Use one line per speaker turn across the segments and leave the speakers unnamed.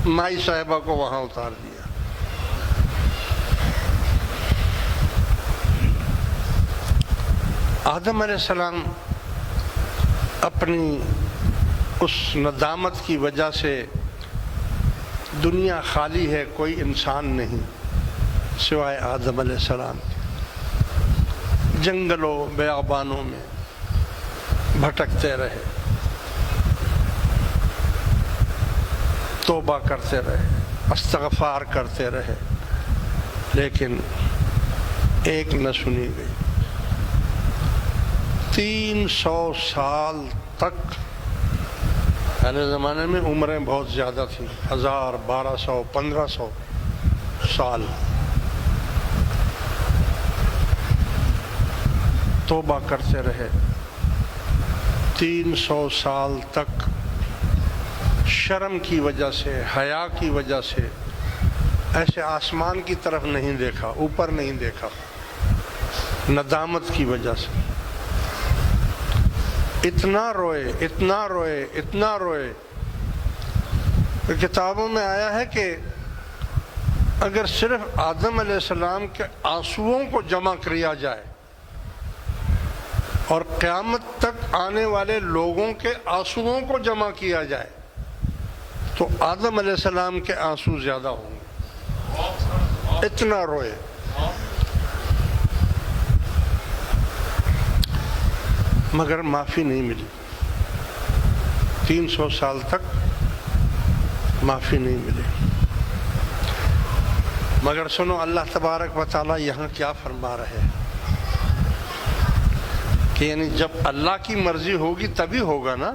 مائی صاحبہ کو وہاں اتار دیا۔ آدم علیہ السلام اپنی اس ندامت کی وجہ سے دنیا خالی ہے، کوئی انسان نہیں سوائے آدم علیہ السلام کے، جنگلوں بیابانوں میں بھٹکتے رہے، توبہ کرتے رہے، استغفار کرتے رہے، لیکن ایک نہ سنی گئی۔ 300 سال تک، پہلے زمانے میں عمریں بہت زیادہ تھیں، 1000 1200 1500 سال توبہ کرتے رہے۔ 300 سال تک شرم کی وجہ سے، حیا کی وجہ سے ایسے آسمان کی طرف نہیں دیکھا، اوپر نہیں دیکھا، ندامت کی وجہ سے اتنا روئے اتنا روئے اتنا روئے کہ کتابوں میں آیا ہے کہ اگر صرف آدم علیہ السلام کے آنسوؤں کو جمع کیا جائے اور قیامت تک آنے والے لوگوں کے آنسوؤں کو جمع کیا جائے تو آدم علیہ السلام کے آنسو زیادہ ہوں گے، اتنا روئے۔ مگر معافی نہیں ملی، 300 سال تک معافی نہیں ملی۔ مگر سنو، اللہ تبارک و تعالیٰ یہاں کیا فرما رہے ہیں کہ یعنی جب اللہ کی مرضی ہوگی تبھی ہوگا نا۔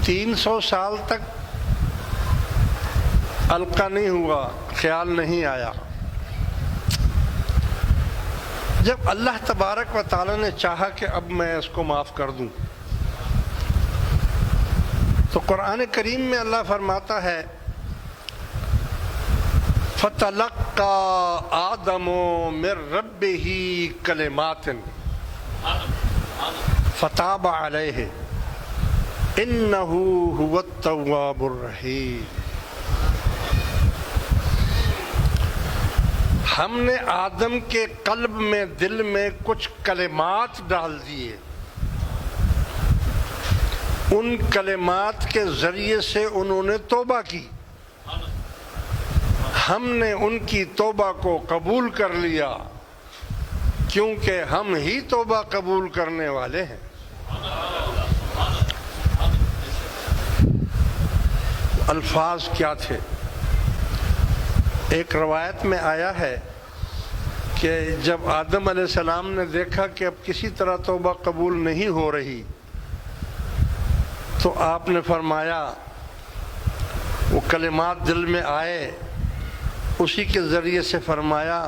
300 سال تک القا نہیں ہوا، خیال نہیں آیا۔ جب اللہ تبارک و تعالیٰ نے چاہا کہ اب میں اس کو معاف کر دوں تو قرآن کریم میں اللہ فرماتا ہے فَتَلَقَّى آدَمُ مِن رَبِّهِ كَلِمَاتٍ فَتَابَ عَلَيْهِ إِنَّهُ هُوَ التَّوَّابُ الرَّحِيمُ۔ ہم نے آدم کے قلب میں، دل میں کچھ کلمات ڈال دیے، ان کلمات کے ذریعے سے انہوں نے توبہ کی، ہم نے ان کی توبہ کو قبول کر لیا کیونکہ ہم ہی توبہ قبول کرنے والے ہیں۔ الفاظ کیا تھے؟ ایک روایت میں آیا ہے کہ جب آدم علیہ السلام نے دیکھا کہ اب کسی طرح توبہ قبول نہیں ہو رہی تو آپ نے فرمایا، وہ کلمات دل میں آئے، اسی کے ذریعے سے فرمایا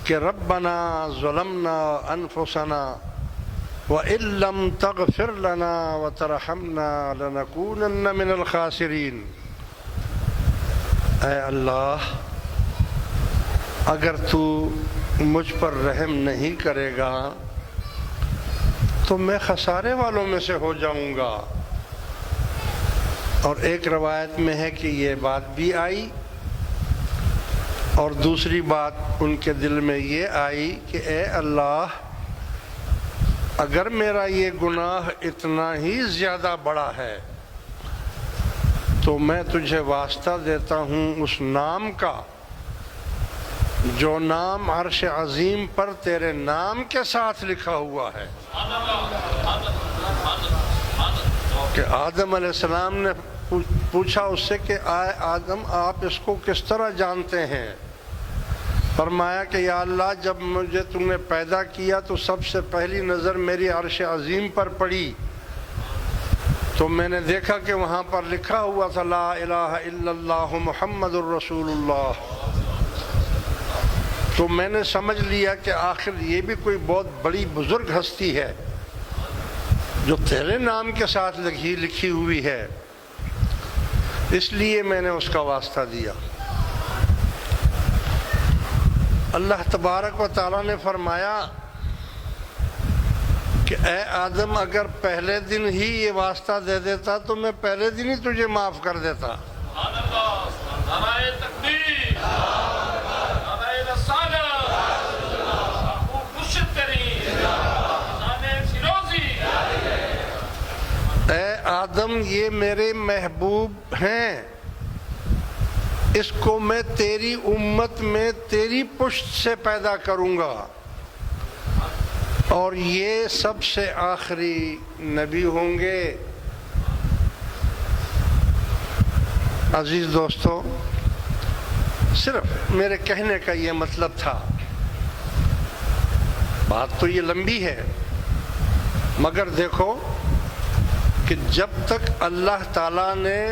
کہ ربنا ظلمنا انفسنا وَإِن لَّمْ تَغْفِرْ لَنَا وَتَرْحَمْنَا لَنَكُونَنَّ مِنَ الْخَاسِرِينَ۔ اے اللہ، اگر تو مجھ پر رحم نہیں کرے گا تو میں خسارے والوں میں سے ہو جاؤں گا۔ اور ایک روایت میں ہے کہ یہ بات بھی آئی، اور دوسری بات ان کے دل میں یہ آئی کہ اے اللہ، اگر میرا یہ گناہ اتنا ہی زیادہ بڑا ہے تو میں تجھے واسطہ دیتا ہوں اس نام کا جو نام عرش عظیم پر تیرے نام کے ساتھ لکھا ہوا ہے۔ کہ آدم علیہ السلام نے پوچھا اس سے کہ آئے آدم، آپ اس کو کس طرح جانتے ہیں؟ فرمایا کہ یا اللہ، جب مجھے تم نے پیدا کیا تو سب سے پہلی نظر میری عرش عظیم پر پڑی تو میں نے دیکھا کہ وہاں پر لکھا ہوا تھا لا الہ الا اللہ محمد الرسول اللہ۔ تو میں نے سمجھ لیا کہ آخر یہ بھی کوئی بہت بڑی بزرگ ہستی ہے جو تیرے نام کے ساتھ لکھی ہوئی ہے، اس لیے میں نے اس کا واسطہ دیا۔ اللہ تبارک و تعالیٰ نے فرمایا کہ اے آدم اگر پہلے دن ہی یہ واسطہ دے دیتا تو میں پہلے دن ہی تجھے معاف کر دیتا. اے آدم یہ میرے محبوب ہیں، اس کو میں تیری امت میں تیری پشت سے پیدا کروں گا اور یہ سب سے آخری نبی ہوں گے. عزیز دوستو، صرف میرے کہنے کا یہ مطلب تھا. بات تو یہ لمبی ہے، مگر دیکھو کہ جب تک اللہ تعالیٰ نے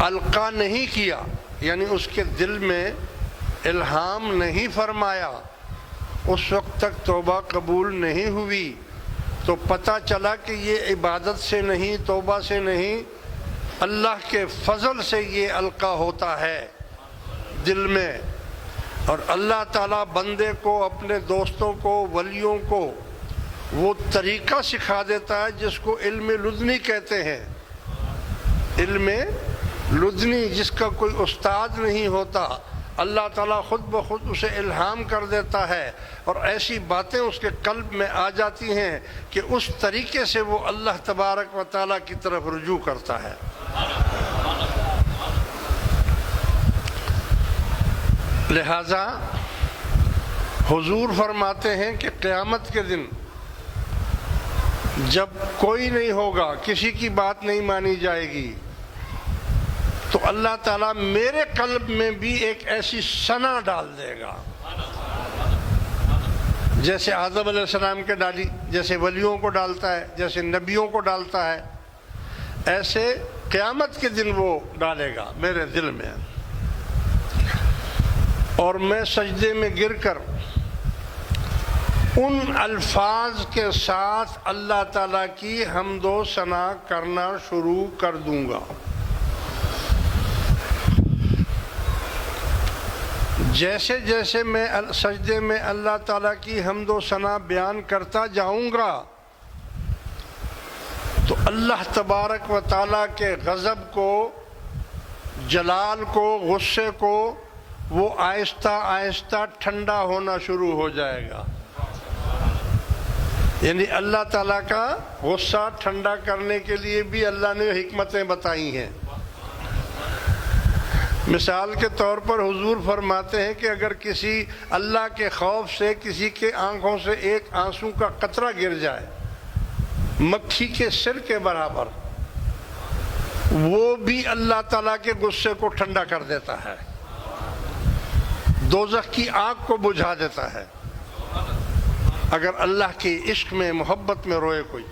القا نہیں کیا، یعنی اس کے دل میں الہام نہیں فرمایا، اس وقت تک توبہ قبول نہیں ہوئی. تو پتہ چلا کہ یہ عبادت سے نہیں، توبہ سے نہیں، اللہ کے فضل سے یہ القا ہوتا ہے دل میں. اور اللہ تعالیٰ بندے کو، اپنے دوستوں کو، ولیوں کو وہ طریقہ سکھا دیتا ہے جس کو علم لدنی کہتے ہیں. علم لدنی، جس کا کوئی استاد نہیں ہوتا، اللہ تعالیٰ خود بخود اسے الہام کر دیتا ہے اور ایسی باتیں اس کے قلب میں آ جاتی ہیں کہ اس طریقے سے وہ اللہ تبارک و تعالیٰ کی طرف رجوع کرتا ہے. لہذا حضور فرماتے ہیں کہ قیامت کے دن جب کوئی نہیں ہوگا، کسی کی بات نہیں مانی جائے گی، تو اللہ تعالیٰ میرے قلب میں بھی ایک ایسی ثنا ڈال دے گا جیسے آدم علیہ السلام کے ڈالی، جیسے ولیوں کو ڈالتا ہے، جیسے نبیوں کو ڈالتا ہے، ایسے قیامت کے دن وہ ڈالے گا میرے دل میں. اور میں سجدے میں گر کر ان الفاظ کے ساتھ اللہ تعالیٰ کی حمد و ثنا کرنا شروع کر دوں گا. جیسے جیسے میں سجدے میں اللہ تعالیٰ کی حمد و ثنا بیان کرتا جاؤں گا تو اللہ تبارک و تعالیٰ کے غضب کو، جلال کو، غصے کو وہ آہستہ آہستہ ٹھنڈا ہونا شروع ہو جائے گا. یعنی اللہ تعالیٰ کا غصہ ٹھنڈا کرنے کے لیے بھی اللہ نے حکمتیں بتائی ہیں. مثال کے طور پر حضور فرماتے ہیں کہ اگر کسی اللہ کے خوف سے کسی کے آنکھوں سے ایک آنسو کا قطرہ گر جائے مکھی کے سر کے برابر، وہ بھی اللہ تعالیٰ کے غصے کو ٹھنڈا کر دیتا ہے، دوزخ کی آگ کو بجھا دیتا ہے اگر اللہ کے عشق میں، محبت میں روئے کوئی.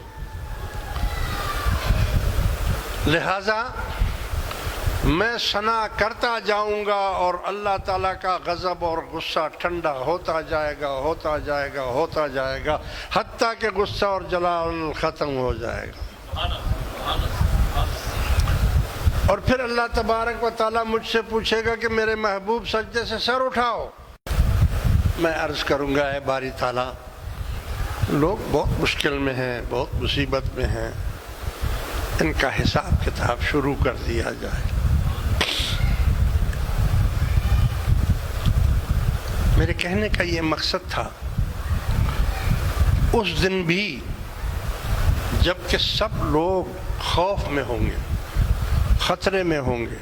لہذا میں ثنا کرتا جاؤں گا اور اللہ تعالیٰ کا غضب اور غصہ ٹھنڈا ہوتا جائے گا، ہوتا جائے گا، ہوتا جائے گا، حتیٰ کہ غصہ اور جلال ختم ہو جائے گا. اور پھر اللہ تبارک و تعالیٰ مجھ سے پوچھے گا کہ میرے محبوب سجدے سے سر اٹھاؤ. میں عرض کروں گا، اے باری تعالیٰ، لوگ بہت مشکل میں ہیں، بہت مصیبت میں ہیں، ان کا حساب کتاب شروع کر دیا جائے. میرے کہنے کا یہ مقصد تھا، اس دن بھی جب کہ سب لوگ خوف میں ہوں گے، خطرے میں ہوں گے،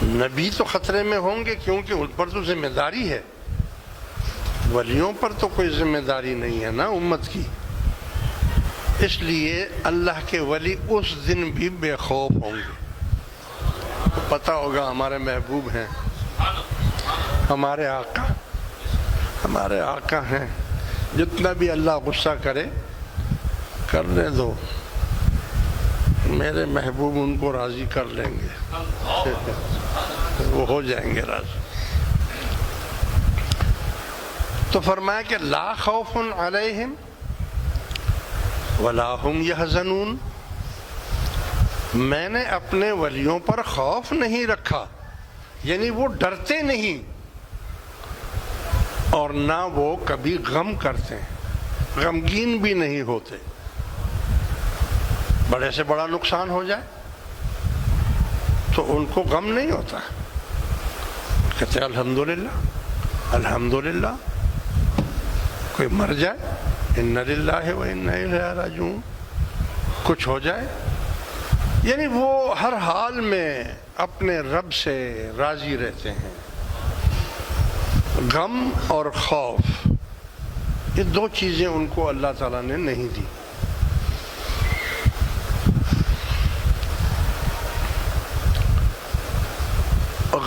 نبی تو خطرے میں ہوں گے کیونکہ ان پر تو ذمہ داری ہے، ولیوں پر تو کوئی ذمہ داری نہیں ہے نا امت کی. اس لیے اللہ کے ولی اس دن بھی بے خوف ہوں گے. پتہ ہوگا ہمارے محبوب ہیں، ہمارے آقا ہیں، جتنا بھی اللہ غصہ کرے کرنے دو، میرے محبوب ان کو راضی کر لیں گے، وہ ہو جائیں گے راضی. تو فرمایا کہ لا خوف علیہم ولا هم يحزنون، میں نے اپنے ولیوں پر خوف نہیں رکھا، یعنی وہ ڈرتے نہیں اور نہ وہ کبھی غم کرتے ہیں. غمگین بھی نہیں ہوتے. بڑے سے بڑا نقصان ہو جائے تو ان کو غم نہیں ہوتا. کہتے الحمدللہ الحمدللہ. کوئی مر جائے انا للہ و انا الیہ راجعون، کچھ ہو جائے، یعنی وہ ہر حال میں اپنے رب سے راضی رہتے ہیں. غم اور خوف، یہ دو چیزیں ان کو اللہ تعالیٰ نے نہیں دی.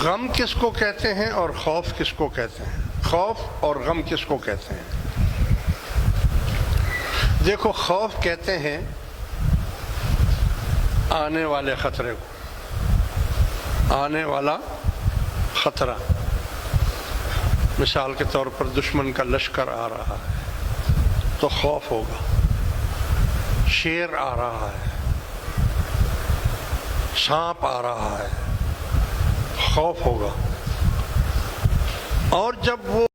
غم کس کو کہتے ہیں اور خوف کس کو کہتے ہیں؟ خوف اور غم کس کو کہتے ہیں؟ دیکھو، خوف کہتے ہیں آنے والے خطرے کو، آنے والا خطرہ. مثال کے طور پر دشمن کا لشکر آ رہا ہے تو خوف ہوگا. شیر آ رہا ہے، سانپ آ رہا ہے، خوف ہوگا. اور جب وہ